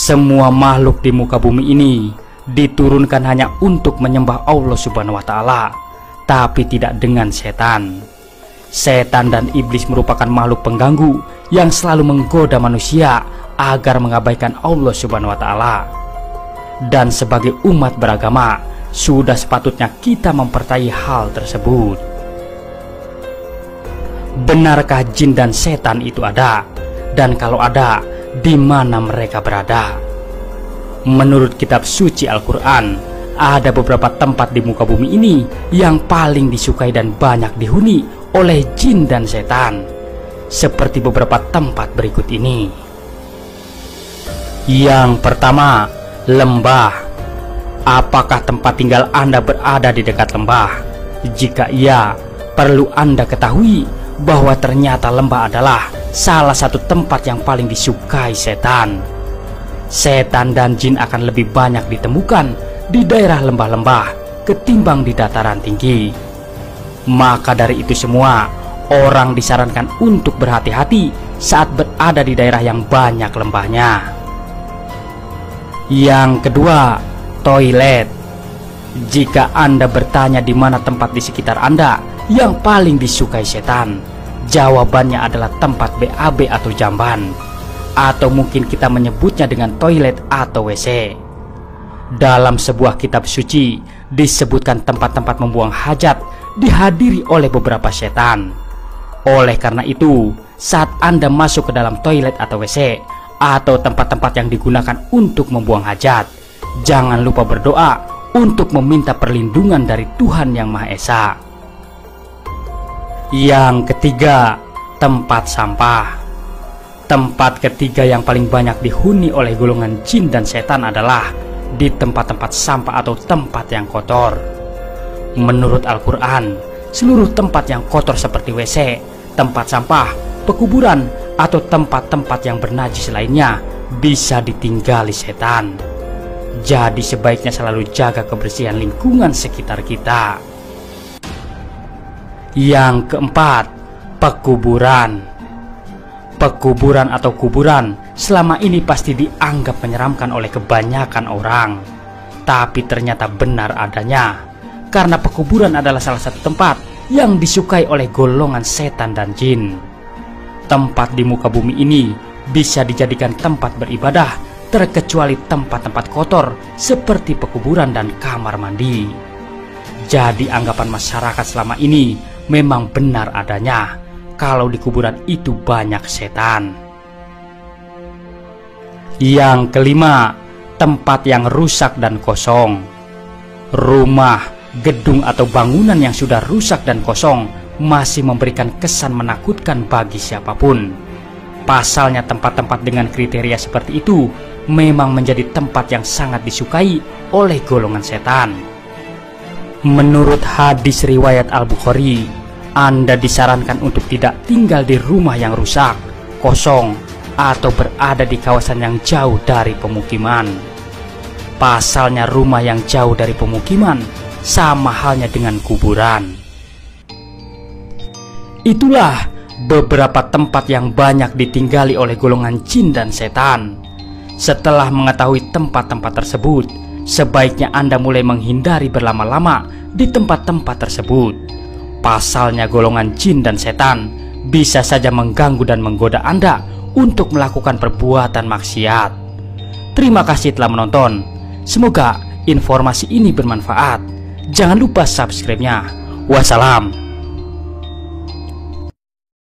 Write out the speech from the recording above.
Semua makhluk di muka bumi ini diturunkan hanya untuk menyembah Allah Subhanahu wa Ta'ala, tapi tidak dengan setan. Setan dan iblis merupakan makhluk pengganggu yang selalu menggoda manusia agar mengabaikan Allah Subhanahu wa Ta'ala. Dan sebagai umat beragama, sudah sepatutnya kita mempercayai hal tersebut. Benarkah jin dan setan itu ada? Dan kalau ada, di mana mereka berada? Menurut kitab suci Al-Quran, ada beberapa tempat di muka bumi ini yang paling disukai dan banyak dihuni oleh jin dan setan, seperti beberapa tempat berikut ini. Yang pertama, lembah. Apakah tempat tinggal Anda berada di dekat lembah? Jika iya, perlu Anda ketahui bahwa ternyata lembah adalah salah satu tempat yang paling disukai setan. Setan dan jin akan lebih banyak ditemukan di daerah lembah-lembah ketimbang di dataran tinggi. Maka dari itu semua, orang disarankan untuk berhati-hati saat berada di daerah yang banyak lembahnya. Yang kedua, toilet. Jika Anda bertanya di mana tempat di sekitar Anda yang paling disukai setan, jawabannya adalah tempat BAB atau jamban, atau mungkin kita menyebutnya dengan toilet atau WC. Dalam sebuah kitab suci disebutkan tempat-tempat membuang hajat dihadiri oleh beberapa setan. Oleh karena itu, saat Anda masuk ke dalam toilet atau WC atau tempat-tempat yang digunakan untuk membuang hajat, jangan lupa berdoa untuk meminta perlindungan dari Tuhan Yang Maha Esa. Yang ketiga, tempat sampah. Tempat ketiga yang paling banyak dihuni oleh golongan jin dan setan adalah di tempat-tempat sampah atau tempat yang kotor. Menurut Al-Quran, seluruh tempat yang kotor seperti WC, tempat sampah, pekuburan, atau tempat-tempat yang bernajis lainnya bisa ditinggali setan. Jadi sebaiknya selalu jaga kebersihan lingkungan sekitar kita. Yang keempat, pekuburan. Pekuburan atau kuburan selama ini pasti dianggap menyeramkan oleh kebanyakan orang, tapi ternyata benar adanya, karena pekuburan adalah salah satu tempat yang disukai oleh golongan setan dan jin. Tempat di muka bumi ini bisa dijadikan tempat beribadah, terkecuali tempat-tempat kotor seperti pekuburan dan kamar mandi. Jadi anggapan masyarakat selama ini memang benar adanya kalau di kuburan itu banyak setan. Yang kelima, tempat yang rusak dan kosong. Rumah, gedung atau bangunan yang sudah rusak dan kosong masih memberikan kesan menakutkan bagi siapapun. Pasalnya tempat-tempat dengan kriteria seperti itu memang menjadi tempat yang sangat disukai oleh golongan setan. Menurut hadis riwayat Al-Bukhari, Anda disarankan untuk tidak tinggal di rumah yang rusak, kosong, atau berada di kawasan yang jauh dari pemukiman. Pasalnya rumah yang jauh dari pemukiman sama halnya dengan kuburan. Itulah beberapa tempat yang banyak ditinggali oleh golongan jin dan setan. Setelah mengetahui tempat-tempat tersebut, sebaiknya Anda mulai menghindari berlama-lama di tempat-tempat tersebut. Pasalnya golongan jin dan setan bisa saja mengganggu dan menggoda Anda untuk melakukan perbuatan maksiat. Terima kasih telah menonton. Semoga informasi ini bermanfaat. Jangan lupa subscribe-nya. Wassalam.